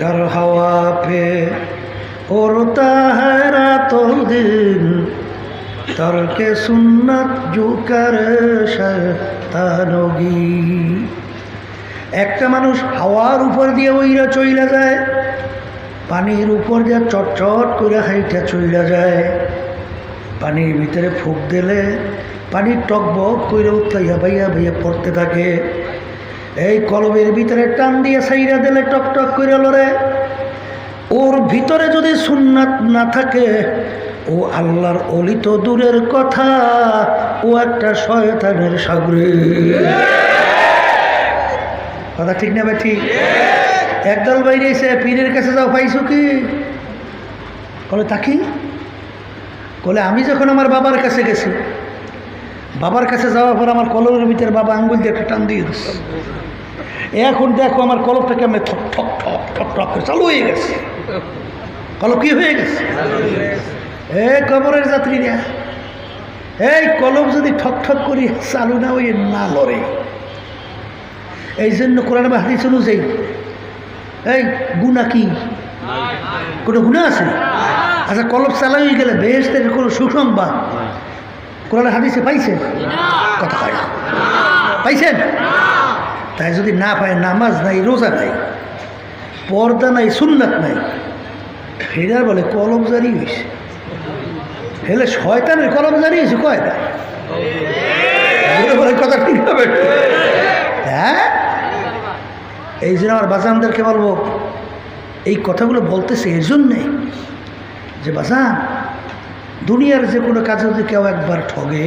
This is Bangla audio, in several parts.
गर हवा पे उड़ता है रातों दिन तर्के सुन्नत जो करे शैतानगी। একটা মানুষ হাওয়ার উপর দিয়ে ওইরা চইলা যায়, পানির উপর দিয়ে চটচট করে হাইটা চইলা যায়, পানির ভিতরে ফুঁক দিলে পানি টকবক করে উতলাইয়া বাইয়া বাইয়া পড়তে থাকে। এই কলবের ভিতরে টান দিয়ে সাইরা দিলে টকটক করে লড়ে। ওর ভিতরে যদি সুন্নাত না থাকে ও আল্লাহর অলি তো দূরের কথা, ও একটা শয়তানের সাগরে। কথা ঠিক না ভাই? ঠিক। একদল বাইরে এসে পীরের কাছে যাও, পাইছো কি? বলে তাকি বলে আমি যখন আমার বাবার কাছে গেছি, বাবার কাছে যাওয়ার পর আমার কলমের ভিতরে বাবা আঙ্গুল দিয়ে একটা টান দিয়ে দিচ্ছে। এখন দেখো আমার কলমটা কেমন ঠক ঠক ঠক ঠক ঠক করে চালু হয়ে গেছে। কলম কি হয়ে গেছে? এই কবরের যাত্রীরা, এই কলম যদি ঠক ঠক করি চালু না হয়ে না লড়ে, এই জন্য কোরআন বা হাদিস অনুযায়ী এই গুনাহ কি কোনো গুনাহ আছে? আচ্ছা, কলম চালাই গেলে বেহেশতের কোনো সুসংবাদ কোরআন হাদিসে পাইছেন? কথা হয় না, পাইছেন? তাই যদি না পায়, নামাজ নাই, রোজা নাই, পর্দা নাই, সুন্নাত নাই, ফেরার বলে কলম জারি হয়েছে। হেলে শয়তানের কলম জারি হয়েছে কয়টা? বলে কথা ঠিক হবে। হ্যাঁ, এই জন্য আমার বাজানদেরকে বলবো, এই কথাগুলো বলতেছে এর জন্যে যে বাজান, দুনিয়ার যে কোনো কাজে যদি কেউ একবার ঠগে,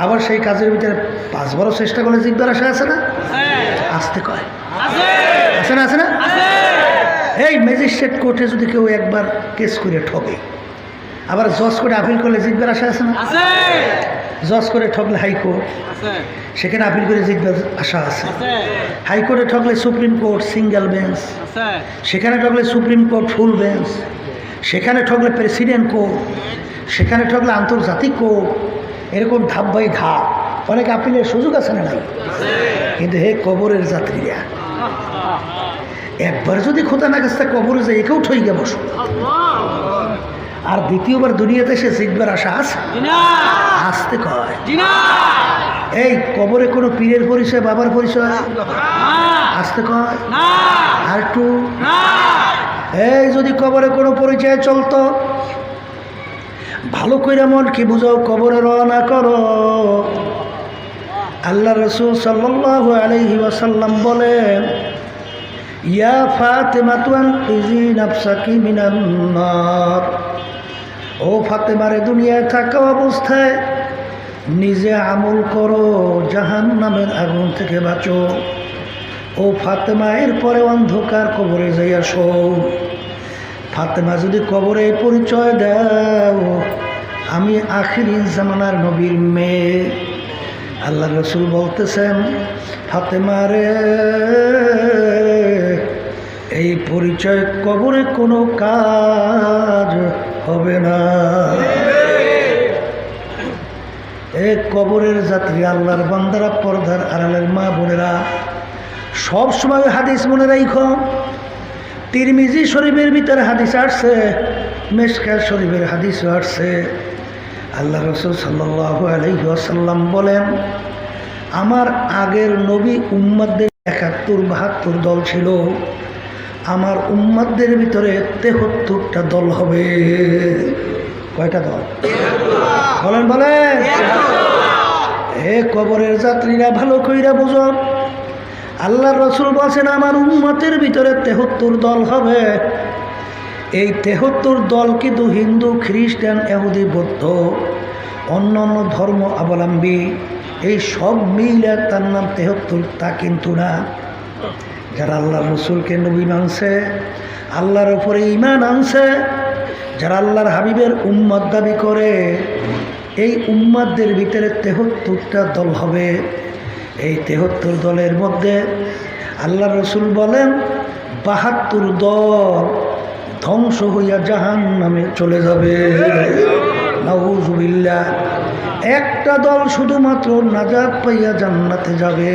আবার সেই কাজের ভিতরে 5 বারও চেষ্টা করে জিজ্ঞার আশা আছে না? আসতে কয় আছে না? আছে না? এই ম্যাজিস্ট্রেট কোর্টে যদি কেউ একবার কেস করে ঠগে, আবার জজ কোর্টে আপিল করলে জিজ্ঞার আশা আছে না? জজ করে ঠকলে হাইকোর্ট, সেখানে আপিল করে জিজ্ঞার আশা আছে। হাইকোর্টে ঠকলে সুপ্রিম কোর্ট সিঙ্গেল বেঞ্চ, সেখানে ঠকলে সুপ্রিম কোর্ট ফুল বেঞ্চ, সেখানে ঠকলে প্রেসিডেন্ট কোর্ট, সেখানে ঠকলে আন্তর্জাতিক কোর্ট। এরকম ধাপ বাই ধাপ অনেক আপিলের সুযোগ আছে না? নাই। কিন্তু হে কবরের যাত্রীরা, একবার যদি খোদা না কাছে কবরে যায়, একেও ঠই গে বসো, আর দ্বিতীয়বার দুনিয়াতে এসে জিতবার আশা আছে? আসতে কয়। এই কবরে কোনো পীরের পরিচয়, বাবার পরিচয় আসতে কয়? আর একটু এই যদি কবরে কোনো পরিচয় চলতো, ভালো কইরা মন কি বুঝাও, কবরে রওনা করো। আল্লাহ রাসূল সাল্লাল্লাহু আলাইহি ওয়াসাল্লাম বলেন, ইয়া ফাতেমাতু আনকিজি নাফসাকি মিনান নার। ও ফাতেমারে, দুনিয়ায় থাকা অবস্থায় নিজে আমল করো, জাহান্নামের আগুন থেকে বাঁচো। ও ফাতেমা, এরপরে অন্ধকার কবরে যাইয়া শো। ফাতেমা যদি কবরে পরিচয় দাও, আমি আখিরি জামানার নবীর মেয়ে। আল্লাহ রাসূল বলতেছেন, ফাতেমা রে, এই পরিচয় কবরে কোনো কাজ হবে না। এক কবরের যাত্রী, আল্লাহর বান্দারা, পর্দার আড়ালের মা বোনেরা, সব সময় হাদিস মনে রাখো। তিরমিজি শরীফের ভিতরে হাদিস আসছে, মেশকাত শরীফের হাদিসও আসছে। আল্লাহ রাসূল সাল্লাল্লাহু আলাইহি ওয়াসাল্লাম বলেন, আমার আগের নবী উম্মতদের 71-72 দল ছিল, আমার উম্মতদের ভিতরে 73টা দল হবে। কয়টা দল? বলেন বলেন। হে কবরের যাত্রীরা, ভালো কইরা বুঝো, আল্লাহর রাসূল বলেন আমার উম্মতের ভিতরে 73 দল হবে। এই 73 দল কিন্তু হিন্দু, খ্রিস্টান, ইহুদি, বৌদ্ধ, অন্যান্য ধর্ম অবলম্বী, এই সব মিলে তার নাম 73 তা কিন্তু না। যারা আল্লাহর রাসূলকে নবী মানছে, আল্লাহর উপরে ঈমান আনছে, যারা আল্লাহর হাবিবের উম্মত দাবি করে, এই উম্মতদের ভিতরে 73টা দল হবে। এই 73 দলের মধ্যে আল্লাহ রাসূল বলেন 72 দল ধ্বংস হইয়া জাহান্নামে চলে যাবে। নাউযুবিল্লাহ। একটা দল শুধুমাত্র নাজাত পাইয়া জান্নাতে যাবে।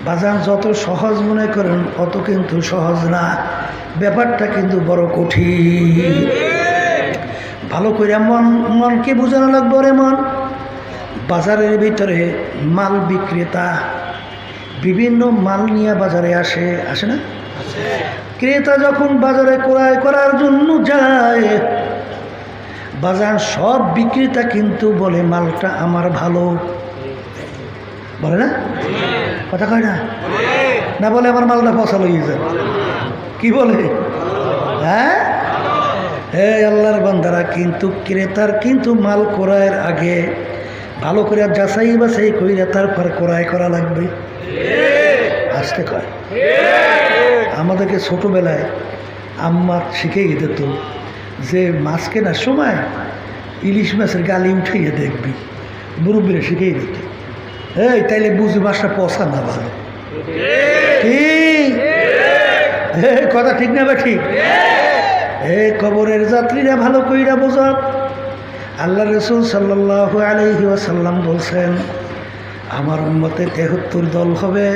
বাজান যত সহজ মনে করেন অত কিন্তু সহজ না, ব্যাপারটা কিন্তু বড় কঠিন। ভালো করে মনকে বোঝানো লাগবে। রে মন, বাজারের ভিতরে মাল বিক্রেতা বিভিন্ন মাল নিয়ে বাজারে আসে না? ক্রেতা যখন বাজারে ক্রয় করার জন্য যায়, বাজার সব বিক্রেতা কিন্তু বলে মালটা আমার ভালো, বলে না? কথা কয় না? না বলে আমার মালটা পচা লইয়ে যায়, কি বলে? হ্যাঁ, হে আল্লাহর বান্দারা, কিন্তু ক্রেতার কিন্তু মাল ক্রয়ের আগে ভালো করে যাচাই বাছাই কইরা তারপর ক্রয় করা লাগবে। আসতে কয়, আমাদেরকে ছোটবেলায় আম্মা শিখেই দিত যে মাছ কেনার সময় ইলিশ মাছের গালি উঠাইয়ে দেখবি, মুরব্বীরা শিখেই দিত। এই তাইলে বুঝি মাছটা পচা না ভালো, ঠিক? কথা ঠিক না? বা ঠিক? কবরের যাত্রীরা ভালো কইরা বোঝা। আল্লাহ রাসূল সাল্লাল্লাহু আলাইহি ওয়াসাল্লাম বলছেন, আমার উম্মতে ৭৩ দল হবে,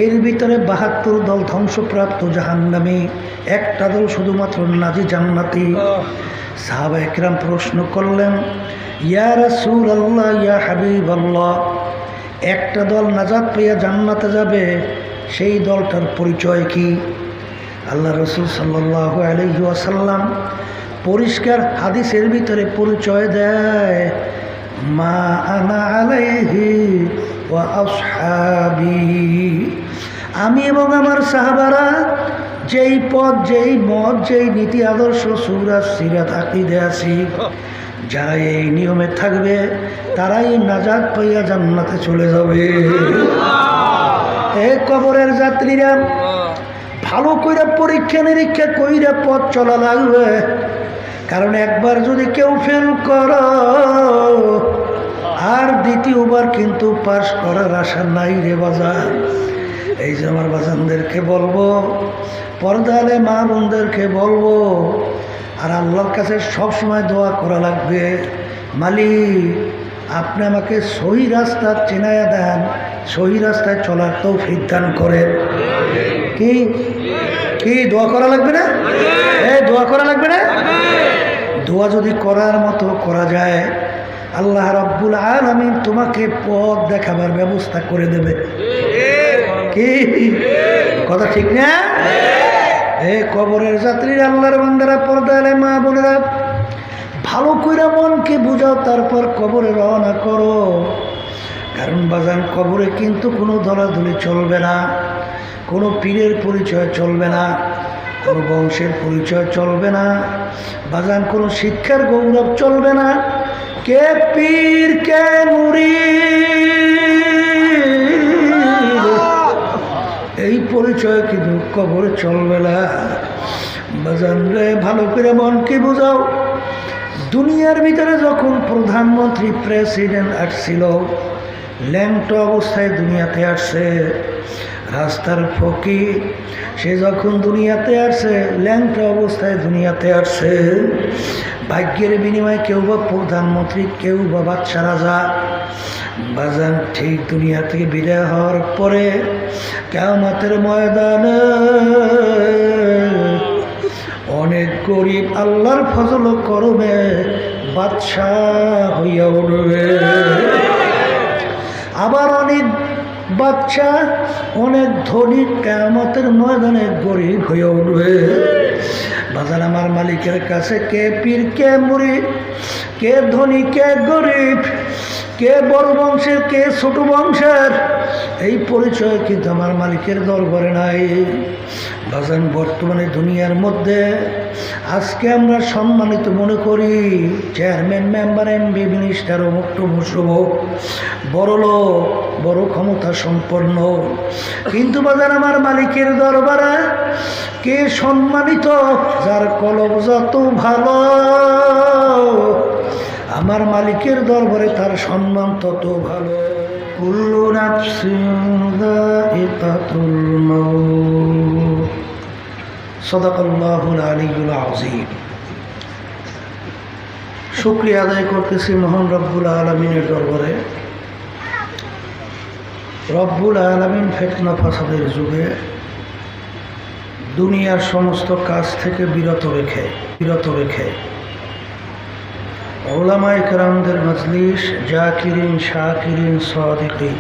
এর ভিতরে ৭২ দল ধ্বংসপ্রাপ্ত জাহান্নামী, একটা দল শুধুমাত্র নাজি জান্নাতি। সাহাবা একরাম প্রশ্ন করলেন, ইয়া রাসূলুল্লাহ, ইয়া হাবিবাল্লাহ, একটা দল নাজাত পেয়ে জান্নাতে যাবে, সেই দলটার পরিচয় কি? আল্লাহ রাসূল সাল্লাল্লাহু আলাইহি ওয়াসাল্লাম পরিষ্কার হাদিসের ভিতরে পরিচয় দেয়, মা আনা আলাইহি ওয়া আসহাবি, আমি এবং আমার সাহাবারা যেই পথ, যেই মত, যেই নীতি আদর্শ সূরাত সিরাত আকীদা আছি, যারা এই নিয়মে থাকবে তারাই নাজাত পাইয়া জান্নাতে চলে যাবে। কবরের যাত্রীরা ভালো কইরা পরীক্ষা নিরীক্ষা কইরা পথ চলা লাগবে, কারণ একবার যদি কেউ ফেল করো আর দ্বিতীয়বার কিন্তু পাশ করার আশা নাই রে বাজার। এই যে আমার বাজানদেরকে বলবো, পর্দালে মা বোনদেরকে বলবো, আর আল্লাহর কাছে সবসময় দোয়া করা লাগবে, মালিক আপনি আমাকে সহি রাস্তা চেনায়া দেন, সহি রাস্তায় চলার তৌফিক দান করেন। কি কি দোয়া করা লাগবে না? দোয়া করা লাগবে না? দোয়া যদি করার মতো করা যায়, আল্লাহ রাব্বুল আলামিন তোমাকে পথ দেখাবার ব্যবস্থা করে দেবে। কি কথা ঠিক না? কবরের যাত্রীরা, আল্লাহর বান্দারা, পর্দালে মা বোনেরা, ভালো কইরা মনকে বুঝাও, তারপর কবরে রওনা করো। কারণ বাজান, কবরে কিন্তু কোনো দলাদলি চলবে না, কোনো পীরের পরিচয় চলবে না, কোনো বংশের পরিচয় চলবে না বাজান, কোনো শিক্ষার গৌরব চলবে না। কে পীর কে মুরিদ, এই পরিচয় কিন্তু কবরে চলবে না বাজান রে। ভালো করে মনকে বোঝাও। দুনিয়ার ভিতরে যখন প্রধানমন্ত্রী প্রেসিডেন্ট আসছিল, ল্যাংটো অবস্থায় দুনিয়াতে আসছে। রাস্তার ফকির সে যখন দুনিয়াতে আসছে, ল্যাংটো অবস্থায় দুনিয়াতে আসছে। ভাগ্যের বিনিময়ে কেউ বা প্রধানমন্ত্রী, কেউ বা বাদশা রাজা। বাজান ঠিক দুনিয়া থেকে বিদায় হওয়ার পরে কিয়ামতের ময়দানে অনেক গরিব আল্লাহর ফজল করবে, বাদশা হইয়া উঠবে। আবার অনেক বাচ্চা, অনেক ধনী কিয়ামতের ময়দানে গরিব হয়ে উঠবে। বাজার আমার মালিকের কাছে কে পীর কে মুরিদ, কে ধনী কে গরিব, কে বড় বংশের কে ছোট বংশের, এই পরিচয় কিন্তু আমার মালিকের দরবারে নাই। বাজান বর্তমানে দুনিয়ার মধ্যে আজকে আমরা সম্মানিত মনে করি, চেয়ারম্যান, মেম্বার, এমপি, মিনিস্টার, অমুক তমুক সবক, বড় লোক, বড় ক্ষমতা সম্পন্ন। কিন্তু বাজান আমার মালিকের দরবারে কে সম্মানিত? যার কলব যত ভালো, আমার মালিকের দরবারে তার সম্মান তত ভালো। কুল্লু নাফসিন যায়িকাতুল মাউত। সাদাকাল্লাহুল আলিয়্যুল আযীম। শুকরিয়া আদায় করতেছি মহান রব্বুল আলামিনের দরবারে। রব্বুল আলামিন ফিতনা ফাসাদের যুগে দুনিয়ার সমস্ত কাজ থেকে বিরত রেখে উলামায়ে কেরামদের মজলিস, জাকিরিন, শাকিরিন, সাদিকিন,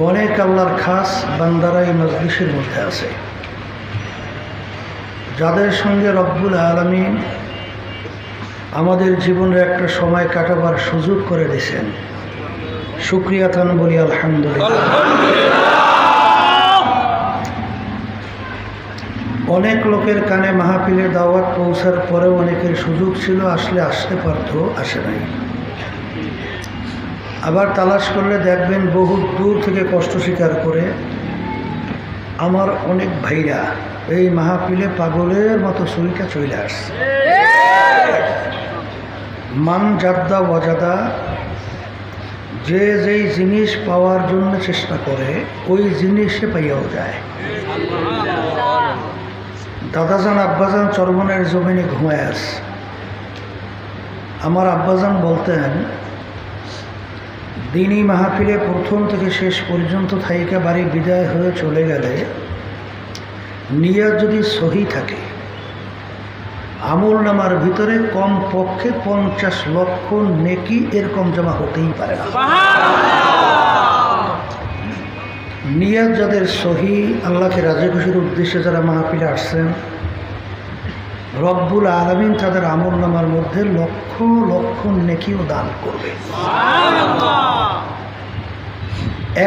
অনেক আল্লাহর খাস বান্দারা এই মজলিসের মধ্যে আছে, যাদের সঙ্গে রব্বুল আলামিন আমাদের জীবনের একটা সময় কাটাবার সুযোগ করে দিয়েছেন। শুকরিয়া তান বলি আলহামদুলিল্লাহ। অনেক লোকের কানে মাহফিলে দাওয়াত পৌঁছার পরেও অনেকের সুযোগ ছিল, আসতে পারত, আসে নাই। আবার তালাশ করলে দেখবেন বহু দূর থেকে কষ্ট স্বীকার করে আমার অনেক ভাইরা এই মাহফিলে পাগলের মতো ছুরিটা চলে আসছে। মান জাদ্দা ওয়াজাদা, যে যেই জিনিস পাওয়ার জন্য চেষ্টা করে ওই জিনিসে পাইয়াও যায়। দাদাজান আব্বাজান চরমনের জমিনে ঘুমায় আছে। আমার আব্বাজান বলতেন, দিনই মাহফিলে প্রথম থেকে শেষ পর্যন্ত থাইকা বাড়ি বিদায় হয়ে চলে গেলে নিয়ত যদি সহি থাকে, আমল নামার ভিতরে কম পক্ষে 50 লক্ষ নেকি এরকম জমা হতেই পারে না। নিয়ত যাদের সহি, আল্লাহকে রাজি খুশির উদ্দেশ্যে যারা মাহফিলে আসছেন, রব্বুল আলামিন তাদের আমল নামার মধ্যে লক্ষ লক্ষ নেকিও দান করবে।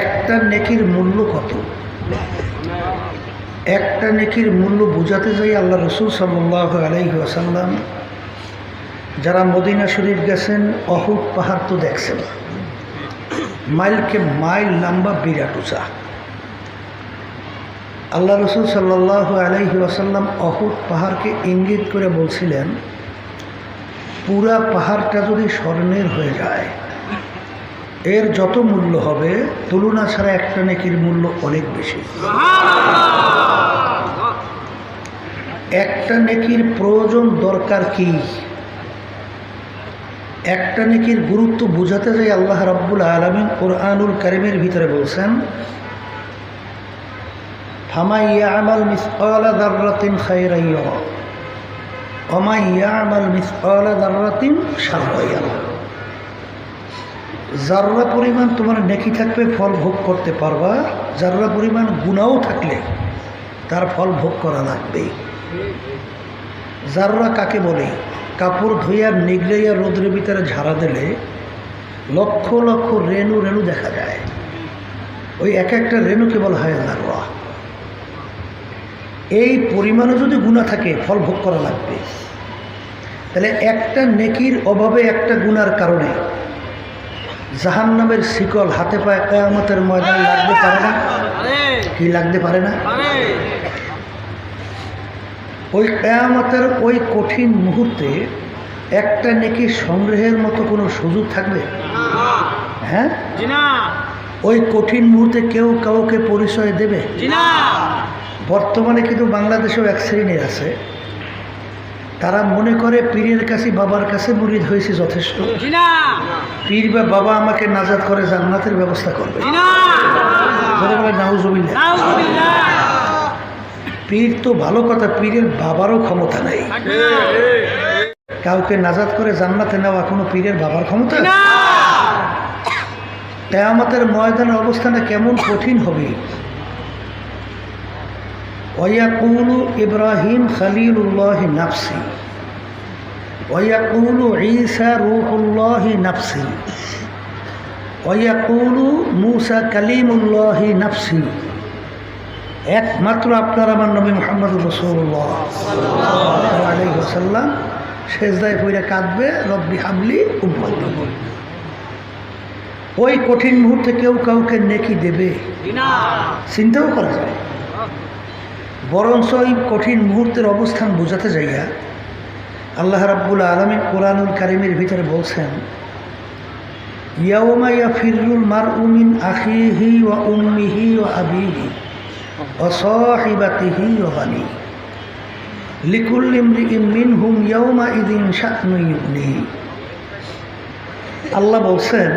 একটা নেকির মূল্য কত? একটা নেকির মূল্য বোঝাতে যাই আল্লাহ রসুল সাল্লাল্লাহু আলাইহি ওয়াসাল্লাম যারা মদিনা শরীফ গেছেন, অহুদ পাহাড় তো দেখছেন, মাইলকে মাইল লম্বা, বিরাট উঁচা। আল্লাহ রসুল সাল্লাল্লাহু আলাইহি ওয়াসাল্লাম অহুদ পাহাড়কে ইঙ্গিত করে বলছিলেন, পুরা পাহাড়টা যদি স্বর্ণের হয়ে যায়, এর যত মূল্য হবে তুলনা ছাড়া একটা নেকির মূল্য অনেক বেশি। একটা নেকির প্রয়োজন দরকার কি? একটা নেকির গুরুত্ব বোঝাতে যাই আল্লাহ রাব্বুল আলামিন কুরআনুল কারীমের ভিতরে বলছেন, ফামান ইয়ামাল মিসকালা যাররাতিন খায়রান ইয়ারা ওয়া মান ইয়ামাল মিসকালা যাররাতিন শাররান ইয়ারা। যাররা পরিমাণ তোমার নেকি থাকবে, ফল ভোগ করতে পারবা, যাররা পরিমাণ গুনাহও থাকলে তার ফল ভোগ করা লাগবে। যাররা কাকে বলে? কাপড় ধুইয়া নিগড়াইয়া রোদের ভিতরে ঝাড়া দিলে লক্ষ লক্ষ রেণু রেণু দেখা যায়, ওই এক একটা রেণুকে বলা হয় যাররা। এই পরিমাণে যদি গুনাহ থাকে ফল ভোগ করা লাগবে। তাহলে একটা নেকির অভাবে, একটা গুনার কারণে জাহান্নামের শিকল হাতে পায়ে কিয়ামতের ময়দানে লাগতে পারে না? কি লাগতে পারে না? ওই কিয়ামতের ওই কঠিন মুহূর্তে একটা নেকি সংগ্রহের মতো কোনো সুযোগ থাকবে? হ্যাঁ, ওই কঠিন মুহূর্তে কেউ কাউকে পরিচয় দেবে? বর্তমানে কিন্তু বাংলাদেশেও এক শ্রেণী আছে, তারা মনে করে পীরের কাছে, বাবার কাছে মুরিদ হয়েছে যথেষ্ট, পীর বা বাবা আমাকে নাজাত করে জান্নাতের ব্যবস্থা করবে। নাউজুবিল্লাহ। পীর তো ভালো কথা, পীরের বাবারও ক্ষমতা নাই। কাউকে নাজাত করে জান্নাতে নেওয়া কোনো পীরের বাবার ক্ষমতা? কিয়ামতের ময়দানের অবস্থানে কেমন কঠিন হবে। ওয়ায়াকুলু ইব্রাহিম খলিলুল্লাহি নাফসি ওয়ায়াকুলু ঈসা রূহুল্লাহি নাফসি ওয়ায়াকুলু মূসা কালিমুল্লাহি নাফসি। একমাত্র আপনার আমার নবী মুহাম্মদুর রাসূলুল্লাহ সাল্লাল্লাহু আলাইহি ওয়াসাল্লাম সেজদায় পড়ে কাঁদবে, রব্বি হাবলি উম্মতি। ওই কঠিন মুহূর্তে কেউ কাউকে নেকি দেবে? চিন্তাও করা যায়। বরঞ্চ এই কঠিন মুহূর্তের অবস্থান বোঝাতে যাইয়া আল্লাহ রাব্বুল আলামিন কুরআনুল কারীমের ভিতরে বলছেন, ইয়াওমা ইয়াফিরুল মারউ মিন আখিহি ওয়া উম্মিহি ওয়া আবিহি ওয়া সাহিবাতিহি ওয়া বানিহি লিকুল্লি ইমরিইন মিনহুম ইয়াওমা ইযিন শা'নুন ইউগনিহি। আল্লাহ বলছেন,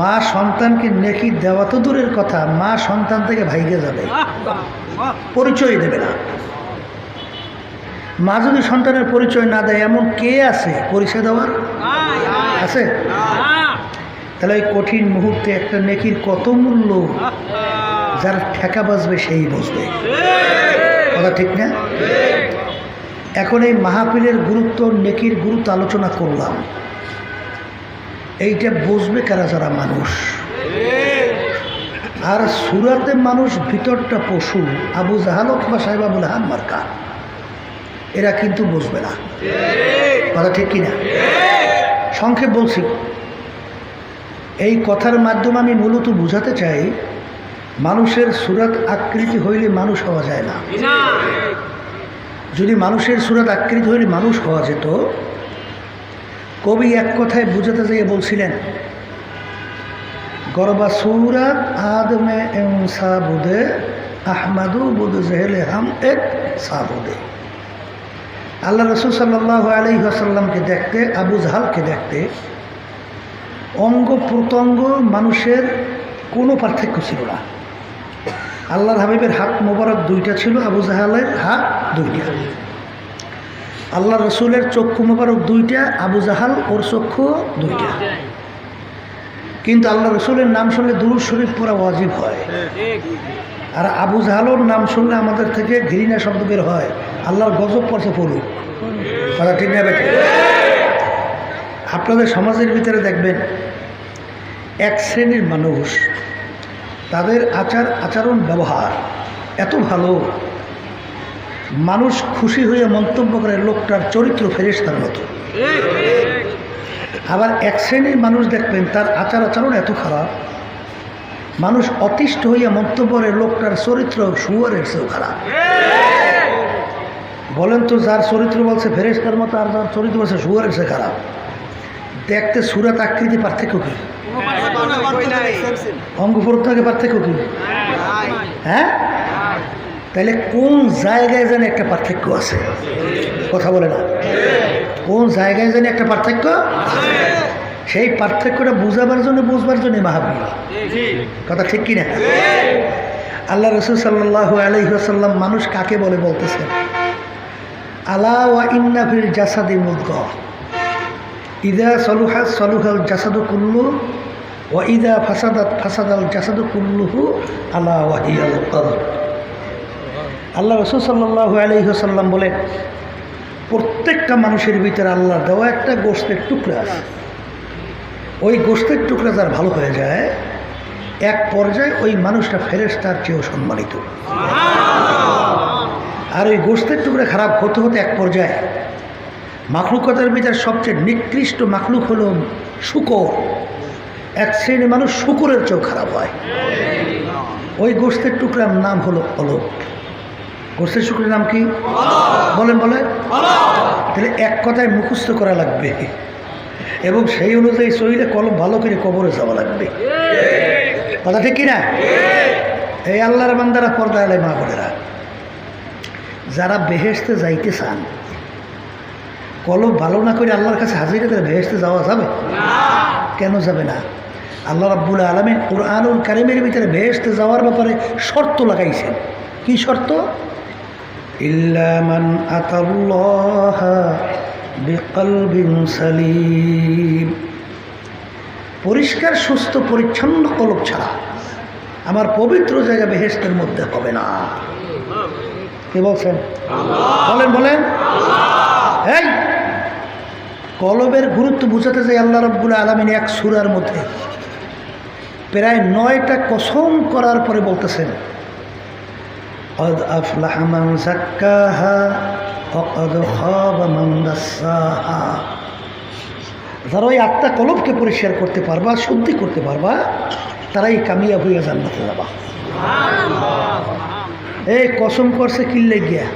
মা সন্তানকে নেকি দেওয়া তো দূরের কথা, মা সন্তান থেকে ভাইগে যাবে, পরিচয় দেবে না। মা যদি সন্তানের পরিচয় না দেয়, এমন কে আছে পরিচয় দেওয়ার? আছে? তাহলে ওই কঠিন মুহূর্তে একটা নেকির কত মূল্য, যার ঠেকা বাজবে সেই বুঝবে। কথা ঠিক না? এখন এই মাহফিলের গুরুত্ব, নেকির গুরুত্ব আলোচনা করলাম, এইটা বুঝবে কারা? যারা মানুষ। আর সুরাতে মানুষ, ভিতরটা পশু। আবু জাহাল অথবা সাহেব আবুল আহাব মার্কা, এরা কিন্তু বুঝবে না। কথা ঠিক কিনা? সংক্ষেপ বলছি, এই কথার মাধ্যমে আমি মূলত বুঝাতে চাই, মানুষের সুরাত আকৃতি হইলে মানুষ হওয়া যায় না। যদি মানুষের সুরাত আকৃতি হইলে মানুষ হওয়া যেত, কবি এক কথায় বুঝাতে যেয়ে বলছিলেন, গরবা সুরাত আদমে সাবুদে আহমাদু বুদ জেহেলে হাম এক সাবুদে। আল্লাহ রসুল সাল্লাল্লাহু আলাইহি ওয়াসাল্লামকে দেখতে, আবু জাহালকে দেখতে অঙ্গ প্রত্যঙ্গ মানুষের কোনো পার্থক্য ছিল না। আল্লাহর হাবিবের হাত মোবারক দুইটা ছিল, আবু জাহালের হাত দুইটা। আল্লাহ রসুলের চক্ষু মোবারক দুইটা, আবু জাহাল ওর চক্ষু দুইটা। কিন্তু আল্লাহ রসুলের নাম শুনলে দুরূদ শরীফ পড়া ওয়াজিব হয়। আর আবু জাহালোর নাম শুনলে আমাদের থেকে ঘৃণা শব্দ বের হয়, আল্লাহর গজব পড়ছে পড়ুক। কথা ঠিক না বেটে? আপনাদের সমাজের ভিতরে দেখবেন, এক শ্রেণীর মানুষ, তাদের আচরণ ব্যবহার এত ভালো, মানুষ খুশি হয়ে মন্তব্য করে লোকটার চরিত্র ফেরেশতার মতো। আবার এক শ্রেণীর মানুষ দেখবেন, তার আচরণ এত খারাপ, মানুষ অতিষ্ঠ হইয়া মন্তব্য করে লোকটার চরিত্র শুয়োরের চেয়েও খারাপ। বলেন তো, যার চরিত্র বলছে ফেরেশতার মতো আর যার চরিত্র বলছে শুয়োরের চেয়ে খারাপ, দেখতে সুরাত আকৃতি পার্থক্য কি? অঙ্গ প্রত্যঙ্গে পার্থক্য কি? হ্যাঁ? তাহলে কোন জায়গায় যেন একটা পার্থক্য আছে? কথা বলে না, কোন জায়গায় যেন একটা পার্থক্য? সেই পার্থক্যটা বুঝাবার জন্য, বুঝবার জন্য মাহফিল। কথা ঠিক কিনা? আল্লাহ রসুল সাল্লাল্লাহু আলাইহি ওয়াসাল্লাম মানুষ কাকে বলে বলতেছেন, আলা ওয়া ইন্না ফিল জাসাদি মুদগাহ ইদা সলুহা সলুহাল জাসাদু কুল্লু ওয়া ইদা ফাসাদাত ফাসাদাল জাসাদু কুল্লুহু আলা ওয়াহিয়াল কলব। আল্লাহ রসুল সাল্লাল্লাহু আলাইহি ওয়াসাল্লাম বলেন, প্রত্যেকটা মানুষের ভিতরে আল্লাহ দেওয়া একটা গোশতের টুকরা আছে। ওই গোশতের টুকরা যার ভালো হয়ে যায়, এক পর্যায়ে ওই মানুষটা ফেরেশতার চেয়েও সম্মানিত। আর ওই গোশতের টুকরা খারাপ হতে হতে এক পর্যায়ে মাখলুকাতের ভিতরে সবচেয়ে নিকৃষ্ট মাখলুক হলো শূকর। এক শ্রেণীর মানুষ শূকরের চেয়েও খারাপ হয়। ওই গোশতের টুকরার নাম হলো অলক। গোশতের টুকরার নাম কি? বলেন বলেন। তাহলে এক কথায় মুখস্থ করা লাগবে, এবং সেই অনুযায়ী চলিলে কলম ভালো করে কবরে যাওয়া লাগবে। কথা ঠিক কিনা? এই আল্লাহর বান্দারা, পর্দা আলাই মা বোনেরা, যারা বেহেশতে যাইতে চান, কলম ভালো না করে আল্লাহর কাছে হাজির করে বেহেশতে যাওয়া যাবে? কেন যাবে না? আল্লাহ রাব্বুল আলামিন কুরআনুল কারীমের ভিতরে বেহেশতে যাওয়ার ব্যাপারে শর্ত লাগাইছেন। কি শর্ত? ইল্লা মান আতাল্লাহা বিকলবিন সালিম। পরিষ্কার, সুস্থ, পরিচ্ছন্ন কলব ছাড়া আমার পবিত্র জায়গা বেহেশতের মধ্যে হবে না। কে বলছেন? বলেন বলেন। এই কলবের গুরুত্ব বুঝাতে চাই আল্লাহ রাব্বুল আলামিন এক সূরার মধ্যে প্রায় 9টা কসম করার পরে বলতেছেন, قد أفلح من زكاها وقد خاب من دساها। যারা ওই 8টা কলবকে পরিষ্কার করতে পারবা, শুদ্ধি করতে পারবা, তারাই কামিয়াব হইয়া জান্নাতে যাবা। এই কসম করছে কিল্লে গিয়া?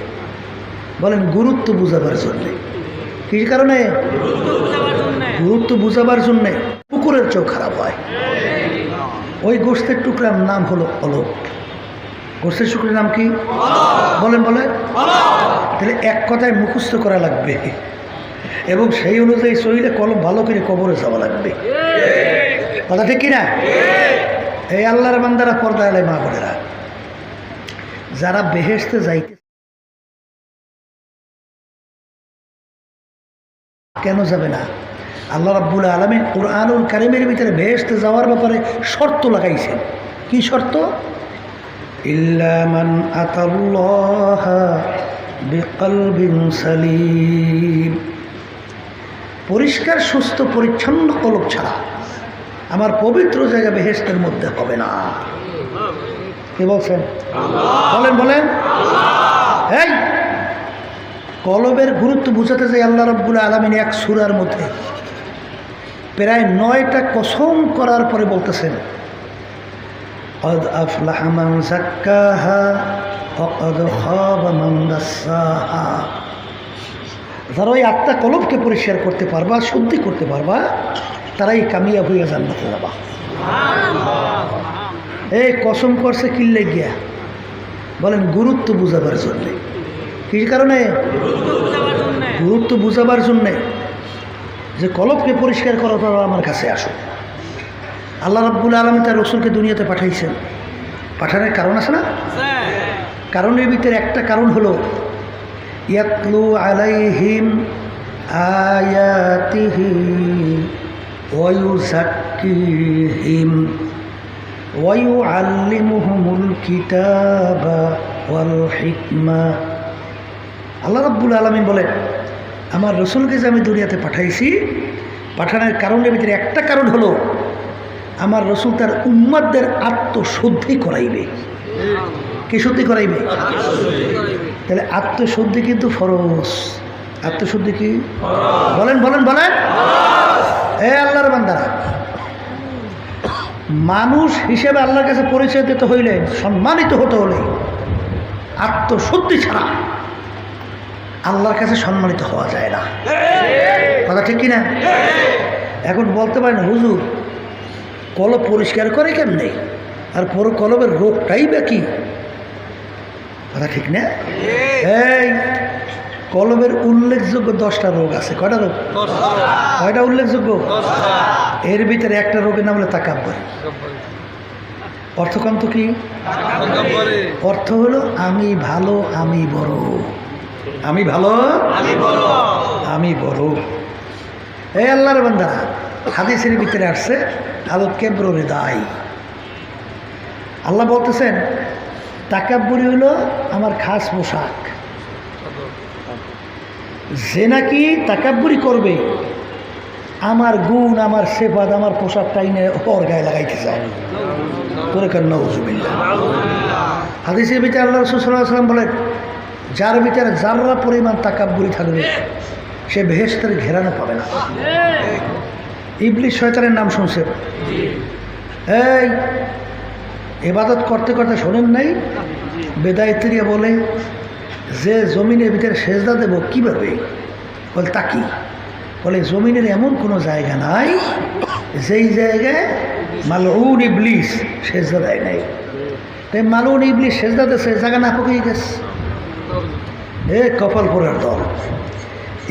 বলেন গুরুত্ব বুঝাবার জন্যে। কি কারণে? গুরুত্ব বুঝাবার জন্যে। পুকুরের চেয়েও খারাপ হয়। ওই গোশতের টুকরার নাম হলো অলক। গোশতের টুকরার নাম কি? বলেন বলেন। তাহলে এক কথায় মুখস্থ করা লাগবে, এবং সেই অনুযায়ী চলিলে কলম ভালো করে কবরে যাওয়া লাগবে। কথা ঠিক কিনা? এই আল্লাহর বান্দারা, পর্দা আলাই মা বোনেরা, যারা বেহেশতে যাইতে কেন যাবে না? আল্লাহ রাব্বুল আলামিন কুরআনুল কারীমের ভিতরে বেহেশতে যাওয়ার ব্যাপারে শর্ত লাগাইছেন। কি শর্ত? ইল্লা মান আতাল্লাহা বিকলবিন সালিম, পরিষ্কার সুস্থ পরিচ্ছন্ন কলব ছাড়া আমার পবিত্র জায়গা বেহেশতের মধ্যে হবে না। কি বলছেন? বলেন বলেন। এই কলবের গুরুত্ব বুঝাতে চাই আল্লাহ রাব্বুল আলামিন এক সূরার মধ্যে প্রায় 9টা কসম করার পরে বলতেছেন, قد أفلح من زكاها وقد خاب من دساها। যারা ওই 8টা কলবকে পরিষ্কার করতে পারবা, শুদ্ধি করতে পারবা, তারাই কামিয়াব হইয়া জান্নাতে যাবা। এই কসম করছে কিল্লে গিয়া? বলেন গুরুত্ব বুঝাবার জন্যে। কি কারণে? গুরুত্ব বুঝাবার জন্যে, যে কলবকে পরিষ্কার করার পর আমার কাছে আসো। আল্লাহ রাব্বুল আলামিন তার রাসূলকে দুনিয়াতে পাঠাইছেন। পাঠানোর কারণ আছে না? কারণের ভিতরে একটা কারণ হলো ইয়াতলু আলাইহিম আয়াতিহি ওয়া ইউযাক্কিহিম ওয়া ইউআল্লিমুহুমুল কিতাবা ওয়াল হিকমা। আল্লাহ রাব্বুল আলামিন বলেন, আমার রাসূলকে যে আমি দুনিয়াতে পাঠাইছি, পাঠানোর কারণের ভিতরে একটা কারণ হলো আমার রাসূল তার উম্মতদের আত্মশুদ্ধি করাইবে। কি শুদ্ধি করাইবে? তাহলে আত্মশুদ্ধি কিন্তু ফরজ। আত্মশুদ্ধি কি? বলেন বলেন বলেন। এ আল্লাহর বান্দারা, মানুষ হিসেবে আল্লাহর কাছে পরিচয় দিতে হইলে, সম্মানিত হতে হলে আত্মশুদ্ধি ছাড়া আল্লাহর কাছে সম্মানিত হওয়া যায় না। কথা ঠিক কিনা? এখন বলতে পারেন, হুজুর কলব পরিষ্কার করে কেমনে, আর পুরো কলবের রোগটাই বা কি? কথা ঠিক না? এই কলবের উল্লেখযোগ্য 10টা রোগ আছে। কয়টা রোগ? কয়টা উল্লেখযোগ্য? এর ভিতরে একটা রোগের নাম হলো তাকাব্বুর। অর্থকান্ত কি? অর্থ হলো আমি ভালো, আমি বড়। আমি ভালো, আমি বড়। এই আল্লাহর বান্দারা, হাদিসের ভিতরে আসছে আলো কেব্র হৃদয়। আল্লাহ বলতেছেন তাকাব্বুরি হলো আমার খাস পোশাক। যে নাকি তাকাব্বুরি করবে, আমার গুণ, আমার সেবাদ, আমার পোশাক টাইনে ওর গায়ে লাগাইতে চায়। তোরে কেন নাউজুবিল্লাহ। হাদিসের ভিতরে আল্লাহ রাসূল সাল্লাল্লাহু আলাইহি ওয়াসাল্লাম বলেন, যার ভিতরে যাররা পরিমাণ তাকাব্বুরি থাকবে, সে বেহেশতের ঘেরানো পাবে না। ইবলিস শয়তানের নাম শুনছেন? এই ইবাদত করতে করতে শোনেন নাই? বেদায়েতিরা বলে যে জমিনের ভিতরে সেজদা দেব কিভাবে? বলে তাকি। বলে জমিনের এমন কোনো জায়গা নাই যেই জায়গায় মালউন ইবলিস সেজদা দেয় নাই। তাই মালউন ইবলিস সেজদা দিয়েছে, জায়গা না পকিয়ে গেছে। এ কপাল পোড়ার দল।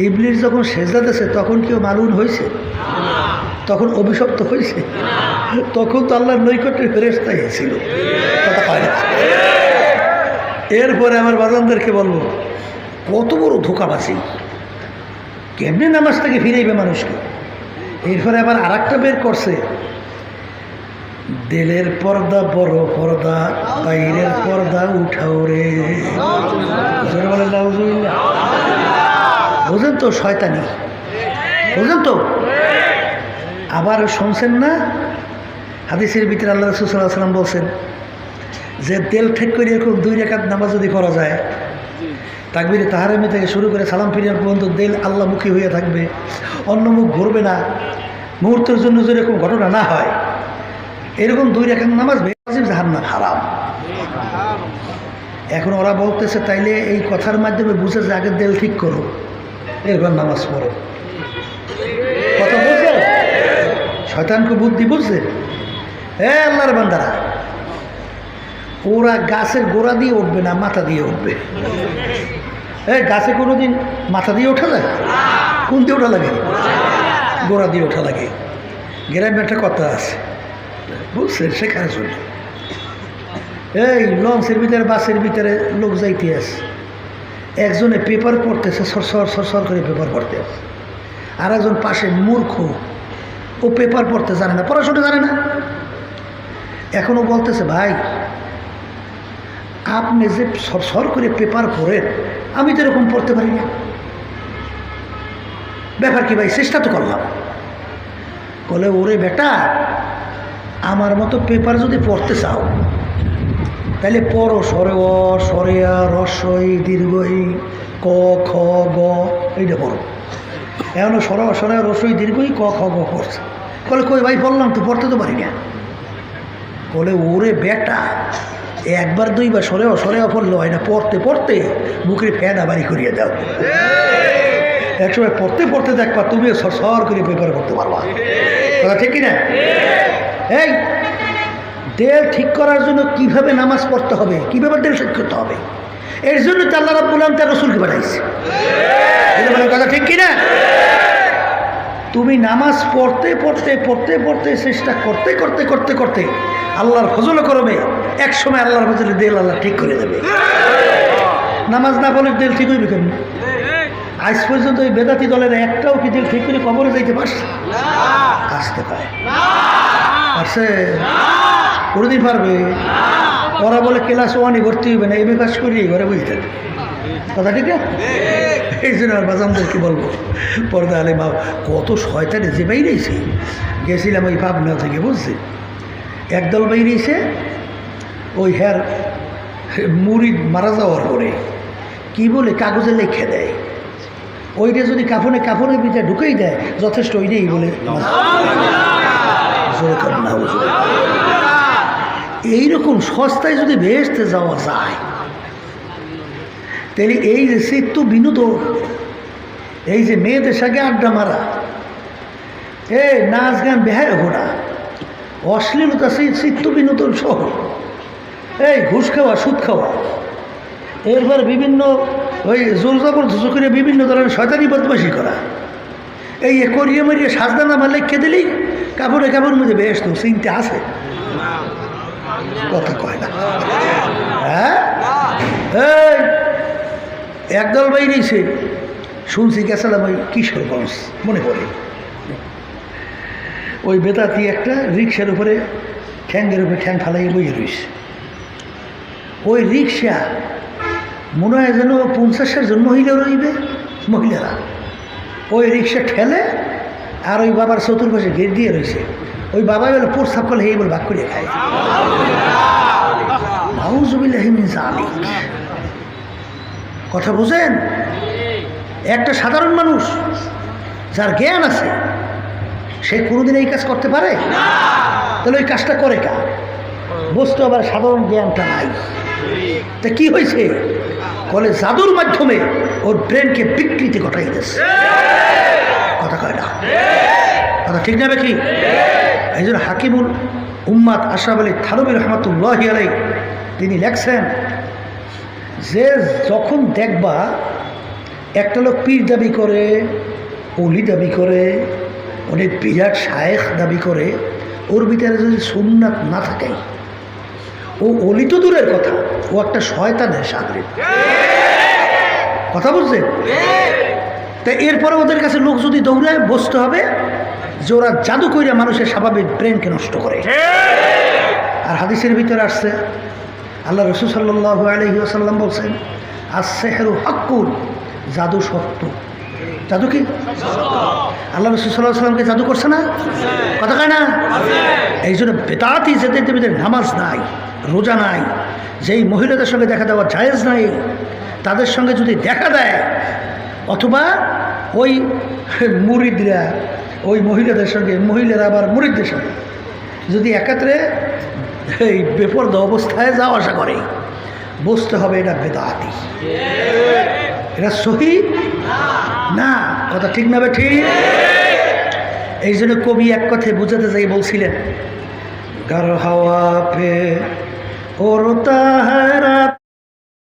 ইবলিস যখন সেজদা দিয়েছে তখন কেউ মালউন হয়েছে? তখন অভিশপ্ত হয়েছে? তখন তো আল্লাহর নৈকট্যে ফেরেশতা ছিল। কথা পায় না। এরপরে আমার বাজানদেরকে বলবো, কত বড় ধোকাবাজি, কেমনি নামাজ থেকে ফিরাইবে মানুষকে। এরপরে আবার আর একটা বের করছে, দিলের পর্দা বড় পর্দা, বাইরের পর্দা উঠাও রে। বলে নাউজুবিল্লাহ। বুঝেন তো শয়তানি? বুঝেন তো? আবার শুনছেন না হাদিসের ভিতরে আল্লাহ রাসূল সাল্লাল্লাহু আলাইহি ওয়াসাল্লাম বলছেন যে তেল ঠিক করে এরকম 2 রাকাত নামাজ যদি করা যায়, তাকবীরে তাহরিমা থেকে শুরু করে সালাম ফিরিয়ে পর্যন্ত দিল আল্লাহমুখী হয়ে থাকবে, অন্য মুখ ঘুরবে না। মুহূর্তের জন্য যদি এরকম ঘটনা না হয়, এরকম 2 রাকাত নামাজ ওয়াজিব, জাহান্নাম হারাম। এখন ওরা বলতেছে তাইলে এই কথার মাধ্যমে বুঝে যে আগে দিল ঠিক করো, এরপর নামাজ পড়ো। কথা বুঝছে? শয়তানকে বুদ্ধি বুঝছে? আল্লাহর বান্দারা, ওরা গাছের গোড়া দিয়ে উঠবে না, মাথা দিয়ে উঠবে। গাছে কোনোদিন মাথা দিয়ে ওঠা যায়? কোন দিয়ে ওঠা লাগে? গোড়া দিয়ে ওঠা লাগে। গ্রামে একটা কথা আছে, বুঝছেন, সেখানে শুনে এই লঞ্চের ভিতরে বাসের ভিতরে লোক যাইতে আছে, একজনে পেপার পড়তেছে, সর করে পেপার পড়তে আছে, আর একজন পাশে মূর্খ, ও পেপার পড়তে জানে না, পড়াশোনা জানে না। এখনও বলতেছে, ভাই আপনি যে সর করে পেপার পড়েন, আমি তো এরকম পড়তে পারি না। ব্যাপার কি ভাই? চেষ্টা তো করলাম। বলে, ওরে বেটা, আমার মতো পেপার যদি পড়তে চাও তাহলে পড়ো, সরে অ, সরে আ, রস্বই, দীর্ঘই, ক খ গ, এইটা পড়ো। এখনো সরে রস্বই, দীর্ঘই, ক খ গ পড়ছে। বলে, কই ভাই বললাম তো, পড়তে তো পারি না। বলে, ওরে বেটা, একবার দুইবার সরে অ পড়লো হয় না, পড়তে পড়তে বুকের ফেনা বাড়ি করিয়ে দাও। একসময় পড়তে পড়তে দেখবা তুমিও সর করে পেপার করতে পারবা। কথা ঠিক কিনা? এই দেল ঠিক করার জন্য কিভাবে নামাজ পড়তে হবে, কিভাবে দেল ঠিক করতে হবে, এর জন্য তো আল্লাহ রাব্বুল আলামিন তার রাসূলকে পাঠাইছে। কথা ঠিক কিনা? তুমি নামাজ পড়তে পড়তে পড়তে পড়তে চেষ্টা করতে করতে করতে করতে আল্লাহর ফজল করবে, এক সময় আল্লাহর ফজলে দেল আল্লাহ ঠিক করে দেবে। নামাজ না পড়লে দেল ঠিক হইবে কেন? আজ পর্যন্ত ওই বেদাতি দলের একটাও কি দেল ঠিক করে কবরে যাইতে পারছে? আসতে পারে পারছে? কোনোদিন পারবে? ওরা বলে ক্লাস ওয়ানে ভর্তি হইবে না, এমএ পাস করিয়ে ঘরে বুঝতে। কথা ঠিক না? এই জন্য আর বাজানদেরকে বলবো, পর্দা আলে মা, কত শয়তানে যে বাইরেছে। গেছিলাম ওই পাবনা থেকে, বুঝছি, একদল বাইরেছে, ওই হ্যার মুরিদ মারা যাওয়ার পরে কি বলে কাগজে লিখে দেয়, ওইটা যদি কাফনের ভিতরে ঢুকেই দেয় যথেষ্ট, ওইটাই বলে এইরকম সস্তায় যদি বেহেশতে যাওয়া যায়, তাহলে এই যে চিত্ত বিনোদন, এই যে মেয়েদের সঙ্গে আড্ডা মারা, এই নাচ গান, বেহায় ঘোরা, অশ্লীলতা, চিত্ত বিনোদন সহ, এই ঘুষ খাওয়া, সুদ খাওয়া, এরপর বিভিন্ন ওই জোর জবরদস্ত করে বিভিন্ন ধরনের শয়তানি বদমাশি করা, এই করিয়ে মরিয়ে সাজদা নামা লিখে দিলেই কাপড়ের মধ্যে বেহেশত চিনতে আসে। কথা কয় না? হ্যাঁ, এই একদল বাইরেছে, শুনছি গেছিলাম ওই কিশোরগঞ্জ, মনে পড়ে, ওই বেদাতি একটা রিক্সার উপরে ঠ্যাঙ্গের উপরে ঠ্যাং ফালাই বইয়ে রয়েছে। ওই রিক্সা মনে হয় যেন 50 জন মহিলা রইবে, মহিলারা ওই রিক্সা ঠেলে, আর ওই বাবার চতুর্পাশে ঘের দিয়ে রয়েছে। ওই বাবা বলে প্রস্তাব করলে এই বলে ভাগ করে খায়। নাউযুবিল্লাহি মিন যালিক। কথা বুঝেন? একটা সাধারণ মানুষ যার জ্ঞান আছে, সে কোনোদিন এই কাজ করতে পারে? তাহলে ওই কাজটা করে কা? বস্তু আবার সাধারণ জ্ঞানটা নাই। তা কি হয়েছে? বলে জাদুর মাধ্যমে ওর ব্রেনকে বিকৃতি ঘটাই দিয়েছে। কথা কয় না? কথা ঠিক না কি? এই জন্য হাকিমুল উম্মাদ আশরাফ আলী থানভী রহমাতুল্লাহি আলাইহি তিনি লেখছেন যে যখন দেখবা একটা লোক পীর দাবি করে, অলি দাবি করে, অনেক বিরাট শায়েখ দাবি করে, ওর ভিতরে যদি সুন্নাত না থাকে, ও অলি তো দূরের কথা, ও একটা শয়তানের সাগরিদ। কথা বুঝছেন? তাই এরপরে ওদের কাছে লোক যদি দৌড়ায়, বসতে হবে যে ওরা জাদু কইরা মানুষের স্বাভাবিক ব্রেনকে নষ্ট করে। আর হাদিসের ভিতরে আসছে, আল্লাহ রাসূল সাল্লাল্লাহু আলাইহি ওয়াসাল্লাম বলছেন, আস-সিহরু হাক্কুন, জাদু সত্য। জাদু কি? আল্লাহ রাসূল সাল্লাল্লাহু আলাইহি ওয়াসাল্লামকে জাদু করছে না? কথা কয় না? এই জন্য বেদাতি যেতে নামাজ নাই, রোজা নাই, যেই মহিলাদের সঙ্গে দেখা দেওয়া জায়েজ নাই, তাদের সঙ্গে যদি দেখা দেয়, অথবা ওই মুরিদরা ওই মহিলাদের সঙ্গে, মহিলারা আবার মুরিদদের সঙ্গে যদি একাত্রে এই বেপরদা অবস্থায় যাওয়া আসা করে, বুঝতে হবে এটা বেদাতি, এটা সহি না। কথা ঠিক না? ঠিক। এই জন্য কবি এক কথায় বুঝাতে যাই বলছিলেন, গার হাওয়া পে ওরতা